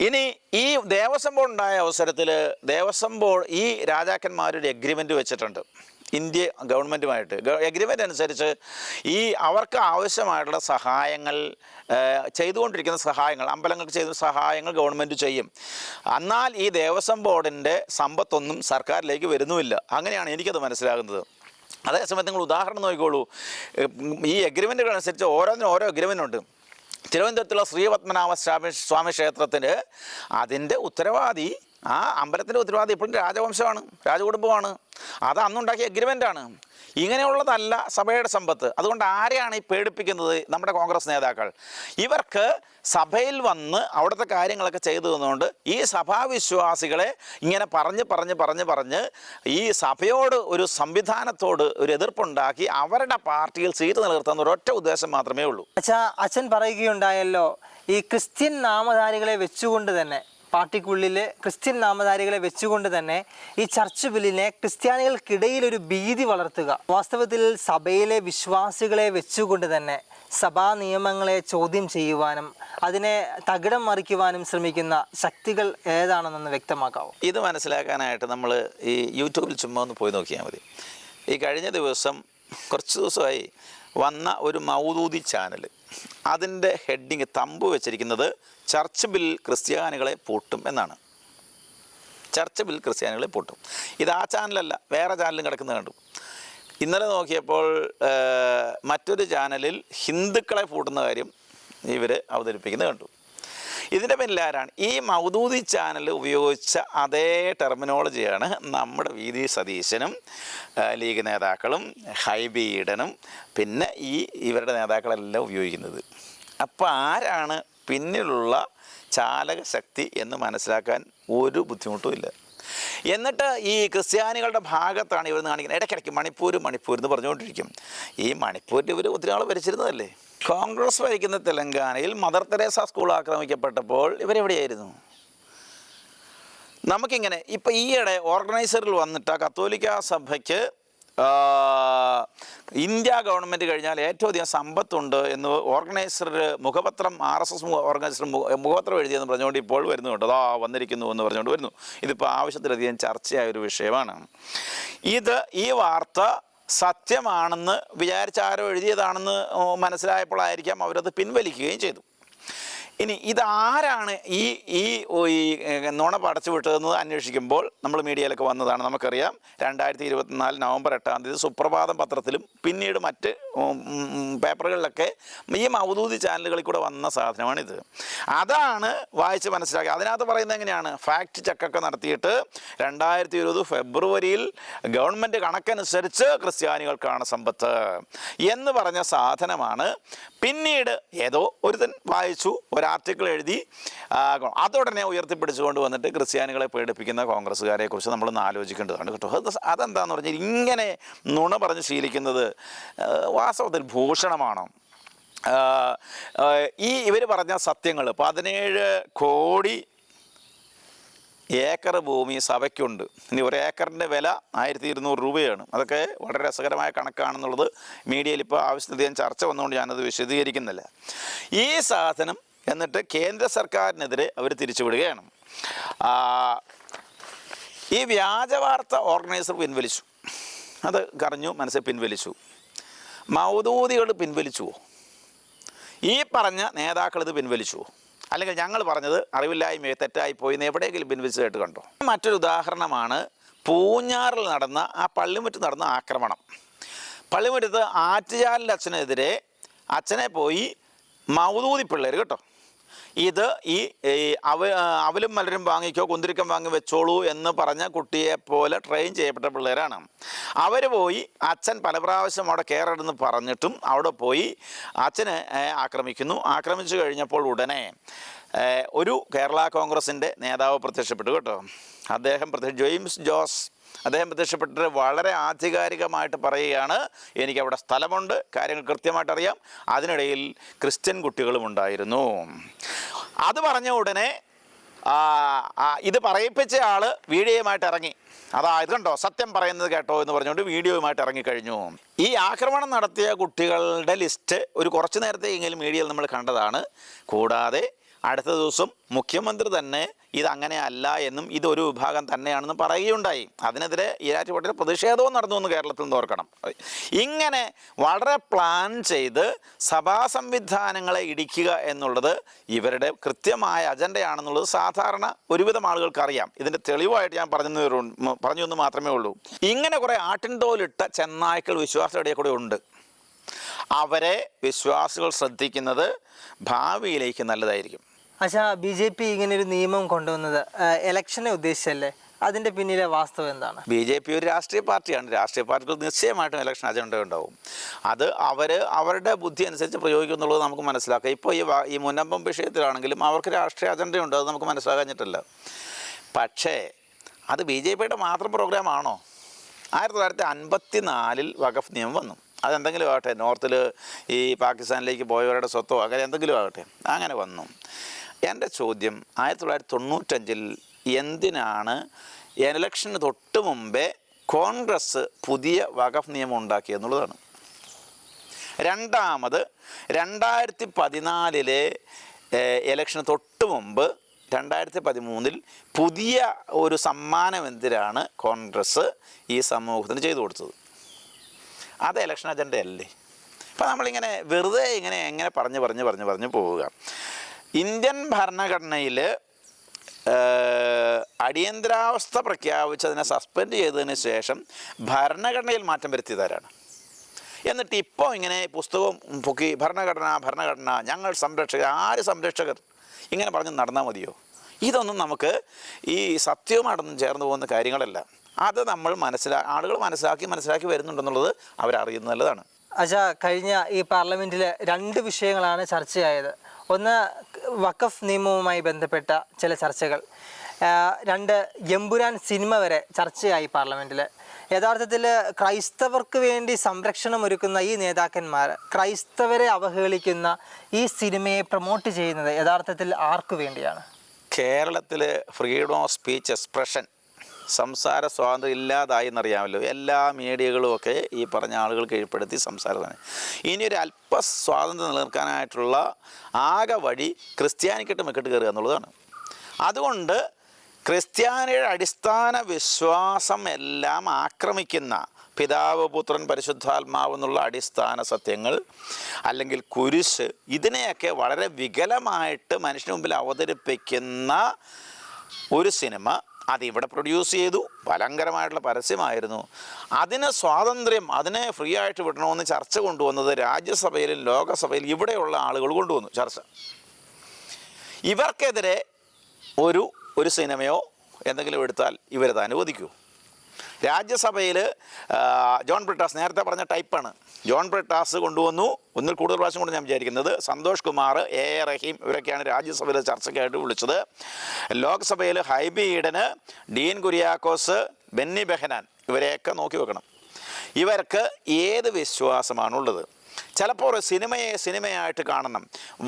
Speaker 1: ഇനി ഈ ദേവസ്വം ബോർഡ് ഉണ്ടായ അവസരത്തിൽ ദേവസ്വം ബോർഡ് ഈ രാജാക്കന്മാരൊരു എഗ്രിമെൻ്റ് വെച്ചിട്ടുണ്ട് ഇന്ത്യ ഗവൺമെൻറ്റുമായിട്ട്. എഗ്രിമെൻ്റ് അനുസരിച്ച് ഈ അവർക്ക് ആവശ്യമായിട്ടുള്ള സഹായങ്ങൾ ചെയ്തുകൊണ്ടിരിക്കുന്ന സഹായങ്ങൾ, അമ്പലങ്ങൾക്ക് ചെയ്ത സഹായങ്ങൾ ഗവൺമെൻറ് ചെയ്യും. എന്നാൽ ഈ ദേവസ്വം ബോർഡിൻ്റെ സമ്പത്തൊന്നും സർക്കാരിലേക്ക് വരുന്നുമില്ല. അങ്ങനെയാണ് എനിക്കത് മനസ്സിലാകുന്നത്. അതേസമയത്ത് നിങ്ങൾ ഉദാഹരണം നോക്കിക്കോളൂ. ഈ എഗ്രിമെൻറ്റുകൾ അനുസരിച്ച് ഓരോന്നിനും ഓരോ എഗ്രിമെൻ്റ് ഉണ്ട്. തിരുവനന്തപുരത്തുള്ള ശ്രീപത്മനാഭ സ്വാമി ക്ഷേത്രത്തിന് അതിൻ്റെ ഉത്തരവാദി, ആ അമ്പലത്തിൻ്റെ ഉത്തരവാദി ഇപ്പോഴും രാജവംശമാണ്, രാജകുടുംബമാണ്. അത് അന്നുണ്ടാക്കിയ എഗ്രിമെൻ്റാണ്. ഇങ്ങനെയുള്ളതല്ല സഭയുടെ സമ്പത്ത്. അതുകൊണ്ട് ആരെയാണ് ഈ പേടിപ്പിക്കുന്നത്? നമ്മുടെ കോൺഗ്രസ് നേതാക്കൾ. ഇവർക്ക് സഭയിൽ വന്ന് അവിടുത്തെ കാര്യങ്ങളൊക്കെ ചെയ്തു തന്നുകൊണ്ട് ഈ സഭാവിശ്വാസികളെ ഇങ്ങനെ പറഞ്ഞ് ഈ സഭയോട് ഒരു സംവിധാനത്തോട് ഒരു എതിർപ്പുണ്ടാക്കി അവരുടെ പാർട്ടിയിൽ സീറ്റ് നിലനിർത്തുന്ന ഒരൊറ്റ ഉദ്ദേശം മാത്രമേ ഉള്ളൂ.
Speaker 2: അച്ഛൻ പറയുകയുണ്ടായല്ലോ, ഈ ക്രിസ്ത്യൻ നാമധാരികളെ വെച്ചുകൊണ്ട് തന്നെ, പാർട്ടിക്കുള്ളിൽ ക്രിസ്ത്യൻ നാമധാരികളെ വെച്ചുകൊണ്ട് തന്നെ ഈ ചർച്ച് ബില്ലിനെ ക്രിസ്ത്യാനികൾക്കിടയിൽ ഒരു ഭീതി വളർത്തുക. വാസ്തവത്തിൽ സഭയിലെ വിശ്വാസികളെ വെച്ചുകൊണ്ട് തന്നെ സഭാ നിയമങ്ങളെ ചോദ്യം ചെയ്യുവാനും അതിനെ തകിടം മറിക്കുവാനും ശ്രമിക്കുന്ന ശക്തികൾ ഏതാണെന്നൊന്ന് വ്യക്തമാക്കാമോ?
Speaker 1: ഇത് മനസ്സിലാക്കാനായിട്ട് നമ്മൾ ഈ യൂട്യൂബിൽ ചുമ്മാ ഒന്ന് പോയി നോക്കിയാൽ മതി. ഈ കഴിഞ്ഞ ദിവസം കുറച്ച് ദിവസമായി വന്ന ഒരു മൗദൂദി ചാനൽ, അതിൻ്റെ ഹെഡിങ് തമ്പ് വെച്ചിരിക്കുന്നത് ചർച്ച് ബിൽ ക്രിസ്ത്യാനികളെ പൂട്ടും എന്നാണ്. ചർച്ച് ബിൽ ക്രിസ്ത്യാനികളെ പൂട്ടും. ഇത് ആ ചാനലല്ല, വേറെ ചാനലും കിടക്കുന്നത് കണ്ടു. ഇന്നലെ നോക്കിയപ്പോൾ മറ്റൊരു ചാനലിൽ ഹിന്ദുക്കളെ പൂട്ടുന്ന കാര്യം ഇവർ അവതരിപ്പിക്കുന്നത് കണ്ടു. ഇതിൻ്റെ പിന്നിൽ ആരാണ്? ഈ മൗദൂദി ചാനൽ ഉപയോഗിച്ച അതേ ടെർമിനോളജിയാണ് നമ്മുടെ VD സതീശനും ലീഗ് നേതാക്കളും ഹൈബി ഈഡനും പിന്നെ ഇവരുടെ നേതാക്കളെല്ലാം ഉപയോഗിക്കുന്നത്. അപ്പോൾ ആരാണ് പിന്നിലുള്ള ചാലക ശക്തി എന്ന് മനസ്സിലാക്കാൻ ഒരു ബുദ്ധിമുട്ടും ഇല്ല. എന്നിട്ട് ഈ ക്രിസ്ത്യാനികളുടെ ഭാഗത്താണ് ഇവർ കാണിക്കുന്നത്. ഇടയ്ക്കിടയ്ക്ക് മണിപ്പൂർ എന്ന് പറഞ്ഞുകൊണ്ടിരിക്കും. ഈ മണിപ്പൂരിൽ ഇവർ ഒത്തിരി നാൾ ഭരിച്ചിരുന്നതല്ലേ. കോൺഗ്രസ് ഭരിക്കുന്ന തെലങ്കാനയിൽ മദർ തെരേസ സ്കൂൾ ആക്രമിക്കപ്പെട്ടപ്പോൾ ഇവരെവിടെയായിരുന്നു? നമുക്കിങ്ങനെ ഇപ്പം ഈയിടെ ഓർഗനൈസറിൽ വന്നിട്ട് കത്തോലിക്ക സഭയ്ക്ക് ഇന്ത്യ ഗവൺമെൻറ് കഴിഞ്ഞാൽ ഏറ്റവും അധികം സമ്പത്തുണ്ട് എന്ന് ഓർഗനൈസർ മുഖപത്രം RSS ഓർഗനൈസർ മുഖപത്രം എഴുതിയെന്ന് പറഞ്ഞുകൊണ്ട് ഇപ്പോൾ വരുന്നുണ്ട്. അതാ വന്നിരിക്കുന്നു എന്ന് പറഞ്ഞുകൊണ്ട് വരുന്നു. ഇതിപ്പോൾ ആവശ്യത്തിലധികം ചർച്ചയായ ഒരു വിഷയമാണ്. ഈ വാർത്ത സത്യമാണെന്ന് വിചാരിച്ച ആരോ എഴുതിയതാണെന്ന് മനസ്സിലായപ്പോഴായിരിക്കാം അവരത് പിൻവലിക്കുകയും ചെയ്തു. ഇനി ഇതാരാണ് ഈ നുണ പടച്ചു വിട്ടതെന്ന് അന്വേഷിക്കുമ്പോൾ നമ്മൾ മീഡിയയിലൊക്കെ വന്നതാണ്. നമുക്കറിയാം 2024 നവംബർ 8 സുപ്രഭാതം പത്രത്തിലും പിന്നീട് മറ്റ് പേപ്പറുകളിലൊക്കെ ഈ മൗദൂദി ചാനലുകളിൽ കൂടെ വന്ന സാധനമാണിത്. അതാണ് വായിച്ച് മനസ്സിലാക്കി. അതിനകത്ത് പറയുന്നത് എങ്ങനെയാണ്? ഫാക്ട് ചെക്കൊക്കെ നടത്തിയിട്ട് 2020 ഫെബ്രുവരിയിൽ ഗവൺമെൻറ് കണക്കനുസരിച്ച് ക്രിസ്ത്യാനികൾക്കാണ് സമ്പത്ത് എന്ന് പറഞ്ഞ സാധനമാണ്. പിന്നീട് ഏതോ ഒരുത്തൻ വായിച്ചു, ആർട്ടിക്കിൾ എഴുതി, അതോടനെ ഉയർത്തിപ്പിടിച്ചുകൊണ്ട് വന്നിട്ട് ക്രിസ്ത്യാനികളെ പേടിപ്പിക്കുന്ന കോൺഗ്രസ്സുകാരെ കുറിച്ച് നമ്മളൊന്ന് ആലോചിക്കേണ്ടതാണ് കേട്ടോ. അതെന്താണെന്ന് പറഞ്ഞാൽ ഇങ്ങനെ നുണ പറഞ്ഞ് ശീലിക്കുന്നത് വാസ്തവത്തിൽ ഭൂഷണമാണോ? ഇവർ പറഞ്ഞ സത്യങ്ങൾ 17 കോടി ഏക്കർ ഭൂമി സഭയ്ക്കുണ്ട്. ഇനി ഒരു ഏക്കറിൻ്റെ വില 1200 രൂപയാണ്. അതൊക്കെ വളരെ രസകരമായ കണക്കാണെന്നുള്ളത് മീഡിയയിൽ ഇപ്പോൾ ആവശ്യത്തിലധികം ചർച്ച വന്നുകൊണ്ട് ഞാനത് വിശദീകരിക്കുന്നില്ല. ഈ സാധനം എന്നിട്ട് കേന്ദ്ര സർക്കാരിനെതിരെ അവർ തിരിച്ചുവിടുകയാണ്. ഈ വ്യാജ വാർത്ത ഓർഗനൈസർ പിൻവലിച്ചു, അത് കറിഞ്ഞു മനസ്സിൽ പിൻവലിച്ചു. മൗദൂദികൾ പിൻവലിച്ചുവോ? ഈ പറഞ്ഞ നേതാക്കൾ ഇത് പിൻവലിച്ചുവോ? അല്ലെങ്കിൽ ഞങ്ങൾ പറഞ്ഞത് അറിവില്ലായ്മയെ തെറ്റായിപ്പോയി എന്ന് എവിടെയെങ്കിലും പിൻവലിച്ചതായിട്ട് കണ്ടോ? മറ്റൊരു ഉദാഹരണമാണ് പൂഞ്ഞാറിൽ നടന്ന പള്ളിമുറ്റത്ത് നടന്ന ആക്രമണം. പള്ളിമുറ്റത്ത് ആറ്റുചാലിൻ്റെ അച്ഛനെതിരെ അച്ഛനെ പോയി മൗദൂദി പിള്ളേർ കേട്ടോ, ഇത് അവലും മലരും വാങ്ങിക്കോ, കുന്തിരിക്കം വാങ്ങി വെച്ചോളൂ എന്ന് പറഞ്ഞ കുട്ടിയെ പോലെ ട്രെയിൻ ചെയ്യപ്പെട്ട പിള്ളേരാണ്. അവർ പോയി അച്ഛൻ പല പ്രാവശ്യം അവിടെ കയറെടുന്ന് പറഞ്ഞിട്ടും അവിടെ പോയി അച്ഛനെ ആക്രമിച്ചു കഴിഞ്ഞപ്പോൾ ഉടനെ ഒരു കേരള കോൺഗ്രസിൻ്റെ നേതാവ് പ്രത്യക്ഷപ്പെട്ടു കേട്ടോ. ജെയിംസ് ജോസ് പ്രത്യക്ഷപ്പെട്ടിട്ട് വളരെ ആധികാരികമായിട്ട് പറയുകയാണ്, എനിക്കവിടെ സ്ഥലമുണ്ട്, കാര്യങ്ങൾ കൃത്യമായിട്ട് അറിയാം, അതിനിടയിൽ ക്രിസ്ത്യൻ കുട്ടികളും ഉണ്ടായിരുന്നു. അത് പറഞ്ഞ ഉടനെ ഇത് പറയിപ്പിച്ച ആൾ വീഡിയോയുമായിട്ട് ഇറങ്ങി. അതായത് കണ്ടോ സത്യം പറയുന്നത് കേട്ടോ എന്ന് പറഞ്ഞുകൊണ്ട് വീഡിയോയുമായിട്ട് ഇറങ്ങിക്കഴിഞ്ഞു. ഈ ആക്രമണം നടത്തിയ കുട്ടികളുടെ ലിസ്റ്റ് ഒരു കുറച്ച് നേരത്തെയെങ്കിലും മീഡിയയിൽ നമ്മൾ കണ്ടതാണ്. കൂടാതെ അടുത്ത ദിവസം മുഖ്യമന്ത്രി തന്നെ ഇതങ്ങനെ അല്ല എന്നും ഇതൊരു വിഭാഗം തന്നെയാണെന്നും പറയുകയുണ്ടായി. അതിനെതിരെ ഈരാറ്റുപേട്ടയിൽ പ്രതിഷേധവും നടന്നു എന്ന് കേരളത്തിൽ നിന്ന് ഓർക്കണം. ഇങ്ങനെ വളരെ പ്ലാൻ ചെയ്ത് സഭാ സംവിധാനങ്ങളെ ഇടിക്കുക എന്നുള്ളത് ഇവരുടെ കൃത്യമായ അജണ്ടയാണെന്നുള്ളത് സാധാരണ ഒരുവിധം ആളുകൾക്ക് അറിയാം. ഇതിൻ്റെ തെളിവായിട്ട് ഞാൻ പറഞ്ഞു എന്ന് മാത്രമേ ഉള്ളൂ. ഇങ്ങനെ കുറേ ആട്ടിൻതോലിട്ട ചെന്നായ്ക്കൾ വിശ്വാസികളുടെ കൂടെ ഉണ്ട്. അവരെ വിശ്വാസികൾ ശ്രദ്ധിക്കുന്നത് ഭാവിയിലേക്ക് നല്ലതായിരിക്കും.
Speaker 2: പക്ഷേ BJP ഇങ്ങനൊരു നിയമം കൊണ്ടുവന്നത് ഇലക്ഷനെ ഉദ്ദേശിച്ചല്ലേ? അതിൻ്റെ പിന്നിലെ വാസ്തവം എന്താണ്?
Speaker 1: BJP ഒരു രാഷ്ട്രീയ പാർട്ടിയാണ്. രാഷ്ട്രീയ പാർട്ടികൾ നിശ്ചയമായിട്ടും ഇലക്ഷൻ അജണ്ട ഉണ്ടാവും. അത് അവരുടെ ബുദ്ധി അനുസരിച്ച് പ്രയോഗിക്കുന്നുള്ളത് നമുക്ക് മനസ്സിലാക്കാം. ഇപ്പോൾ ഈ മുനമ്പം വിഷയത്തിലാണെങ്കിലും അവർക്ക് രാഷ്ട്രീയ അജണ്ടയുണ്ട്, അത് നമുക്ക് മനസ്സിലാക്കാഞ്ഞിട്ടില്ല. പക്ഷേ അത് BJPയുടെ മാത്രം പ്രോഗ്രാമാണോ? 1954 വഖഫ് നിയമം വന്നു. അതെന്തെങ്കിലും ആകട്ടെ, നോർത്തിൽ ഈ പാകിസ്ഥാനിലേക്ക് പോയവരുടെ സ്വത്തോ അങ്ങനെ എന്തെങ്കിലും ആകട്ടെ, അങ്ങനെ വന്നു. എൻ്റെ ചോദ്യം 1995 എന്തിനാണ് ഇലക്ഷന് തൊട്ട് മുമ്പേ കോൺഗ്രസ് പുതിയ വഖഫ് നിയമം ഉണ്ടാക്കിയെന്നുള്ളതാണ്. രണ്ടാമത് 2014 ഇലക്ഷന് തൊട്ട് മുമ്പ് 2013 പുതിയ ഒരു സമ്മാനം എന്തിനാണ് കോൺഗ്രസ് ഈ സമൂഹത്തിന് ചെയ്തു കൊടുത്തത്? അത് ഇലക്ഷൻ അജണ്ടയല്ലേ? അപ്പോൾ നമ്മളിങ്ങനെ വെറുതെ എങ്ങനെ പറഞ്ഞു പോവുക. ഇന്ത്യൻ ഭരണഘടനയിൽ അടിയന്തരാവസ്ഥ പ്രഖ്യാപിച്ചതിനെ സസ്പെൻഡ് ചെയ്തതിന് ശേഷം ഭരണഘടനയിൽ മാറ്റം വരുത്തിയതാരാണ്? എന്നിട്ട് ഇപ്പോൾ ഇങ്ങനെ പുസ്തകം പൊക്കി ഭരണഘടന ഞങ്ങൾ സംരക്ഷകർ, ആര് സംരക്ഷകർ ഇങ്ങനെ പറഞ്ഞ് നടന്നാൽ മതിയോ? ഇതൊന്നും നമുക്ക് ഈ സത്യവുമായിട്ടൊന്നും ചേർന്ന് പോകുന്ന കാര്യങ്ങളല്ല. അത് നമ്മൾ ആളുകൾ മനസ്സിലാക്കി വരുന്നുണ്ടെന്നുള്ളത് അവരറിയുന്നത് നല്ലതാണ്.
Speaker 2: അച്ഛാ, കഴിഞ്ഞ ഈ പാർലമെൻറ്റിൽ 2 വിഷയങ്ങളാണ് ചർച്ചയായത്. ഒന്ന് വഖഫ് നിയമവുമായി ബന്ധപ്പെട്ട ചില ചർച്ചകൾ, രണ്ട് എമ്പുരാൻ സിനിമ വരെ ചർച്ചയായി പാർലമെൻറ്റിൽ. യഥാർത്ഥത്തിൽ ക്രൈസ്തവർക്ക് വേണ്ടി സംരക്ഷണം ഒരുക്കുന്ന ഈ നേതാക്കന്മാർ ക്രൈസ്തവരെ അവഹേളിക്കുന്ന ഈ സിനിമയെ പ്രൊമോട്ട് ചെയ്യുന്നത് യഥാർത്ഥത്തിൽ ആർക്കു വേണ്ടിയാണ്?
Speaker 1: കേരളത്തിൽ ഫ്രീഡം ഓഫ് സ്പീച്ച് എക്സ്പ്രഷൻ, സംസാര സ്വാതന്ത്ര്യം ഇല്ലാതായി എന്നറിയാമല്ലോ. എല്ലാ മീഡിയകളും ഒക്കെ ഈ പറഞ്ഞ ആളുകൾ കീഴ്പ്പെടുത്തി സംസാരം. ഇനിയൊരു അല്പ സ്വാതന്ത്ര്യം നിലനിർത്താനായിട്ടുള്ള ആകെ വഴി ക്രിസ്ത്യാനിക്കിട്ട് മെക്കിട്ട് കയറുക എന്നുള്ളതാണ്. അതുകൊണ്ട് ക്രിസ്ത്യാനിയുടെ അടിസ്ഥാന വിശ്വാസം എല്ലാം ആക്രമിക്കുന്ന പിതാവ്, പുത്രൻ, പരിശുദ്ധാത്മാവ് എന്നുള്ള അടിസ്ഥാന സത്യങ്ങൾ, അല്ലെങ്കിൽ കുരിശ്, ഇതിനെയൊക്കെ വളരെ വികലമായിട്ട് മനുഷ്യന് മുമ്പിൽ അവതരിപ്പിക്കുന്ന ഒരു സിനിമ അതിവിടെ പ്രൊഡ്യൂസ് ചെയ്തു. ഭയങ്കരമായിട്ടുള്ള പരസ്യമായിരുന്നു. അതിന് സ്വാതന്ത്ര്യം, അതിനെ ഫ്രീ ആയിട്ട് വിടണമെന്ന് ചർച്ച കൊണ്ടുവന്നത് രാജ്യസഭയിലും ലോകസഭയിലും ഇവിടെയുള്ള ആളുകൾ കൊണ്ടുവന്നു ചർച്ച. ഇവർക്കെതിരെ ഒരു സിനിമയോ എന്തെങ്കിലും എടുത്താൽ ഇവരത് അനുവദിക്കൂ? രാജ്യസഭയിൽ ജോൺ ബ്രിട്ടാസ്, നേരത്തെ പറഞ്ഞ ടൈപ്പാണ്, ജോൺ ബ്രിട്ടാസ് കൊണ്ടുവന്നു. ഒന്നിൽ കൂടുതൽ പ്രാവശ്യം കൊണ്ട് ഞാൻ വിചാരിക്കുന്നത് സന്തോഷ് കുമാർ, എ റഹീം, ഇവരൊക്കെയാണ് രാജ്യസഭയിൽ ചർച്ചയ്ക്കായിട്ട് വിളിച്ചത്. ലോക്സഭയിൽ ഹൈബി ഈഡന്, ഡീൻ കുര്യാക്കോസ്, ബെന്നി ബെഹനാൻ, ഇവരെയൊക്കെ നോക്കി വെക്കണം. ഇവർക്ക് ഏത് വിശ്വാസമാണുള്ളത്? ചിലപ്പോൾ സിനിമയായിട്ട് കാണണം.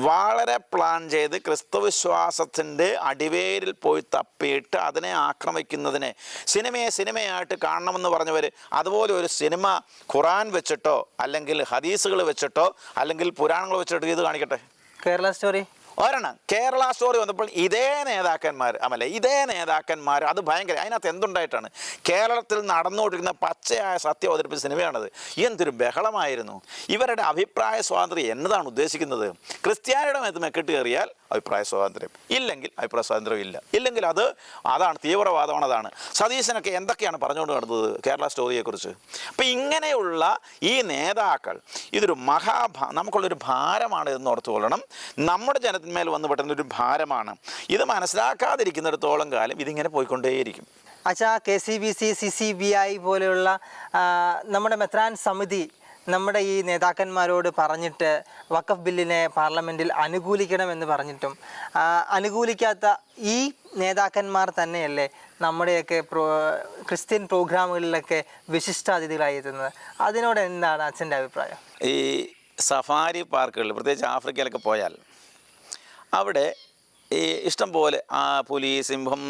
Speaker 1: വളരെ പ്ലാൻ ചെയ്ത് ക്രിസ്തുവിശ്വാസത്തിൻ്റെ അടിവേരിൽ പോയി തപ്പിയിട്ട് അതിനെ ആക്രമിക്കുന്നതിനെ സിനിമയായിട്ട് കാണണമെന്ന് പറഞ്ഞവർ അതുപോലെ ഒരു സിനിമ ഖുറാൻ വെച്ചിട്ടോ അല്ലെങ്കിൽ ഹദീസുകൾ വെച്ചിട്ടോ അല്ലെങ്കിൽ പുരാണങ്ങൾ വെച്ചിട്ടോ ഇത് കാണിക്കട്ടെ.
Speaker 2: കേരള സ്റ്റോറി
Speaker 1: ഒരെണ്ണം കേരള സ്റ്റോറി വന്നപ്പോൾ ഇതേ നേതാക്കന്മാർ അത് ഭയങ്കര, അതിനകത്ത് എന്തുണ്ടായിട്ടാണ്? കേരളത്തിൽ നടന്നുകൊണ്ടിരിക്കുന്ന പച്ചയായ സത്യം അവതരിപ്പിച്ച സിനിമയാണത്. എന്തൊരു ബഹളമായിരുന്നു! ഇവരുടെ അഭിപ്രായ സ്വാതന്ത്ര്യം എന്നതാണ് ഉദ്ദേശിക്കുന്നത്? ക്രിസ്ത്യാനിയുടെ മേത്ത് മെക്കിട്ട് കയറിയാൽ അഭിപ്രായ സ്വാതന്ത്ര്യം, ഇല്ലെങ്കിൽ അഭിപ്രായ സ്വാതന്ത്ര്യം ഇല്ലെങ്കിൽ അതാണ് തീവ്രവാദമാണ്. അതാണ് സതീശനൊക്കെ എന്തൊക്കെയാണ് പറഞ്ഞുകൊണ്ട് നടന്നത് കേരള സ്റ്റോറിയെക്കുറിച്ച്. അപ്പം ഇങ്ങനെയുള്ള ഈ നേതാക്കൾ ഇതൊരു നമുക്കുള്ളൊരു ഭാരമാണ് എന്ന് ഓർത്തുകൊള്ളണം. നമ്മുടെ ജനത്തിന്മേൽ വന്നു പെട്ടെന്നൊരു ഭാരമാണ്. ഇത് മനസ്സിലാക്കാതിരിക്കുന്നിടത്തോളം കാലം ഇതിങ്ങനെ പോയിക്കൊണ്ടേയിരിക്കും.
Speaker 2: അച്ഛാ, KCBC, CCBI പോലെയുള്ള നമ്മുടെ മെത്രാൻ സമിതി നമ്മുടെ ഈ നേതാക്കന്മാരോട് പറഞ്ഞിട്ട് വഖഫ് ബില്ലിനെ പാർലമെൻറ്റിൽ അനുകൂലിക്കണമെന്ന് പറഞ്ഞിട്ടും അനുകൂലിക്കാത്ത ഈ നേതാക്കന്മാർ തന്നെയല്ലേ നമ്മുടെയൊക്കെ ക്രിസ്ത്യൻ പ്രോഗ്രാമുകളിലൊക്കെ വിശിഷ്ടാതിഥികളായി എത്തുന്നത്? അതിനോട് എന്താണ് അച്ഛൻ്റെ അഭിപ്രായം?
Speaker 1: ഈ സഫാരി പാർക്കുകളിൽ, പ്രത്യേകിച്ച് ആഫ്രിക്കയിലൊക്കെ പോയാൽ അവിടെ ഈ ഇഷ്ടം പോലെ പുലി, സിംഹം,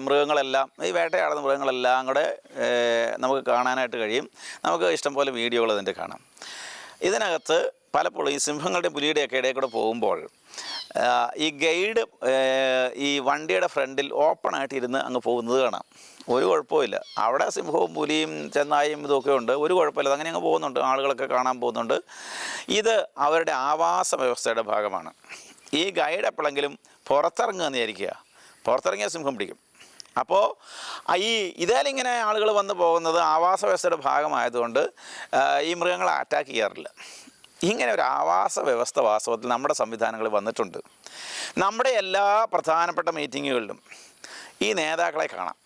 Speaker 1: മൃഗങ്ങളെല്ലാം, ഈ വേട്ടയാടുന്ന മൃഗങ്ങളെല്ലാം കൂടെ നമുക്ക് കാണാനായിട്ട് കഴിയും. നമുക്ക് ഇഷ്ടം പോലെ വീഡിയോകൾ അതിൻ്റെ കാണാം. ഇതിനകത്ത് പലപ്പോഴും ഈ സിംഹങ്ങളുടെയും പുലിയുടെയൊക്കെ ഇടയിൽ കൂടെ പോകുമ്പോൾ ഈ ഗൈഡ് ഈ വണ്ടിയുടെ ഫ്രണ്ടിൽ ഓപ്പണായിട്ട് ഇരുന്ന് അങ്ങ് പോകുന്നത് കാണാം. ഒരു കുഴപ്പമില്ല. അവിടെ സിംഹവും പുലിയും ചെന്നായും ഇതൊക്കെ ഉണ്ട്, ഒരു കുഴപ്പമില്ല, അങ്ങനെ അങ്ങ് പോകുന്നുണ്ട്, ആളുകളൊക്കെ കാണാൻ പോകുന്നുണ്ട്. ഇത് അവരുടെ ആവാസ വ്യവസ്ഥയുടെ ഭാഗമാണ്. ഈ ഗൈഡ് എപ്പോഴെങ്കിലും പുറത്തിറങ്ങുകയെന്ന് വിചാരിക്കുക, പുറത്തിറങ്ങിയ സിംഹം പിടിക്കും. അപ്പോൾ ഇതേലിങ്ങനെ ആളുകൾ വന്ന് പോകുന്നത് ആവാസ വ്യവസ്ഥയുടെ ഭാഗമായതുകൊണ്ട് ഈ മൃഗങ്ങളെ അറ്റാക്ക് ചെയ്യാറില്ല. ഇങ്ങനെ ഒരു ആവാസ വ്യവസ്ഥ വാസ്തവത്തിൽ നമ്മുടെ സംവിധാനങ്ങളിൽ വന്നിട്ടുണ്ട്. നമ്മുടെ എല്ലാ പ്രധാനപ്പെട്ട മീറ്റിങ്ങുകളിലും ഈ നേതാക്കളെ കാണാം.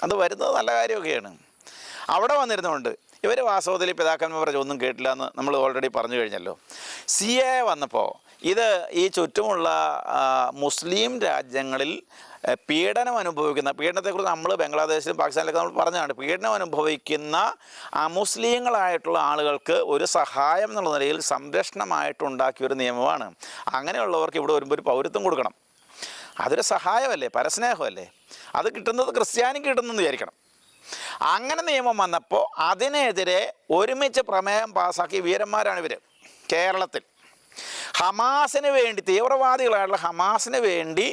Speaker 1: അത് വരുന്നത് നല്ല കാര്യമൊക്കെയാണ്. അവിടെ വന്നിരുന്നുകൊണ്ട് ഇവർ വാസ്തവത്തിൽ പിതാക്കന്മാർ പറഞ്ഞ ഒന്നും കേട്ടില്ല എന്ന് നമ്മൾ ഓൾറെഡി പറഞ്ഞു കഴിഞ്ഞല്ലോ. CAA വന്നപ്പോൾ ഈ ചുറ്റുമുള്ള മുസ്ലിം രാജ്യങ്ങളിൽ പീഡനത്തെക്കുറിച്ച് നമ്മൾ ബംഗ്ലാദേശിലും പാകിസ്ഥാനിലൊക്കെ നമ്മൾ പറഞ്ഞതാണ്. പീഡനം അനുഭവിക്കുന്ന മുസ്ലിങ്ങളായിട്ടുള്ള ആളുകൾക്ക് ഒരു സഹായം എന്നുള്ള നിലയിൽ സംരക്ഷണമായിട്ടുണ്ടാക്കിയൊരു നിയമമാണ്. അങ്ങനെയുള്ളവർക്ക് ഇവിടെ വരുമ്പോൾ ഒരു പൗരത്വം കൊടുക്കണം. അതൊരു സഹായമല്ലേ, പരസ്നേഹമല്ലേ? അത് കിട്ടുന്നത് ക്രിസ്ത്യാനിക്ക് കിട്ടുന്നെന്ന് വിചാരിക്കണം. അങ്ങനെ നിയമം വന്നപ്പോൾ അതിനെതിരെ ഒരുമിച്ച് പ്രമേയം പാസ്സാക്കിയ വീരന്മാരാണ് ഇവർ. കേരളത്തിൽ ഹമാസിന് വേണ്ടി, തീവ്രവാദികളായിട്ടുള്ള ഹമാസിന് വേണ്ടി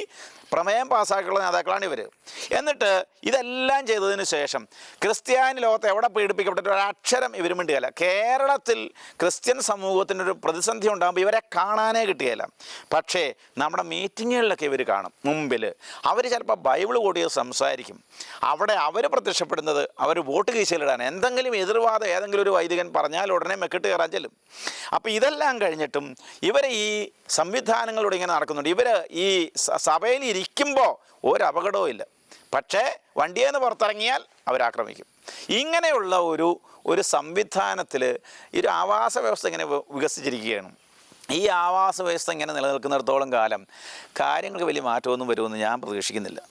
Speaker 1: പ്രമേയം പാസ്സാക്കിയുള്ള നേതാക്കളാണ് ഇവർ. എന്നിട്ട് ഇതെല്ലാം ചെയ്തതിന് ശേഷം ക്രിസ്ത്യാനി ലോകത്തെ എവിടെ പീഡിപ്പിക്കപ്പെട്ടിട്ട് ഒരക്ഷരം ഇവർ മിണ്ടുകയില്ല. കേരളത്തിൽ ക്രിസ്ത്യൻ സമൂഹത്തിനൊരു പ്രതിസന്ധി ഉണ്ടാകുമ്പോൾ ഇവരെ കാണാനേ കിട്ടുകയില്ല. പക്ഷേ നമ്മുടെ മീറ്റിങ്ങുകളിലൊക്കെ ഇവർ കാണും. മുമ്പിൽ അവർ ചിലപ്പോൾ ബൈബിൾ കൂടി സംസാരിക്കും. അവിടെ അവർ പ്രത്യക്ഷപ്പെടുന്നത് അവർ വോട്ട് കീശയിലിടാൻ, എന്തെങ്കിലും എതിർവാദം ഏതെങ്കിലും ഒരു വൈദികൻ പറഞ്ഞാൽ ഉടനെ മെക്കിട്ട് കയറാൻ ചെല്ലും. അപ്പോൾ ഇതെല്ലാം കഴിഞ്ഞിട്ടും ഇവർ ഈ സംവിധാനങ്ങളിലൂടെ ഇങ്ങനെ നടക്കുന്നുണ്ട്. ഇവർ ഈ സഭയിൽ ഇരിക്കുമ്പോൾ ഒരു അപകടവും ഇല്ല, പക്ഷേ വണ്ടിയിൽ നിന്ന് പുറത്തിറങ്ങിയാൽ അവരാക്രമിക്കും. ഇങ്ങനെയുള്ള ഒരു സംവിധാനത്തിൽ ഈ ഒരു ആവാസ വ്യവസ്ഥ ഇങ്ങനെ വികസിച്ചിരിക്കുകയാണ്. ഈ ആവാസ വ്യവസ്ഥ ഇങ്ങനെ നിലനിൽക്കുന്നിടത്തോളം കാലം കാര്യങ്ങൾക്ക് വലിയ മാറ്റമൊന്നും വരുമെന്ന് ഞാൻ പ്രതീക്ഷിക്കുന്നില്ല.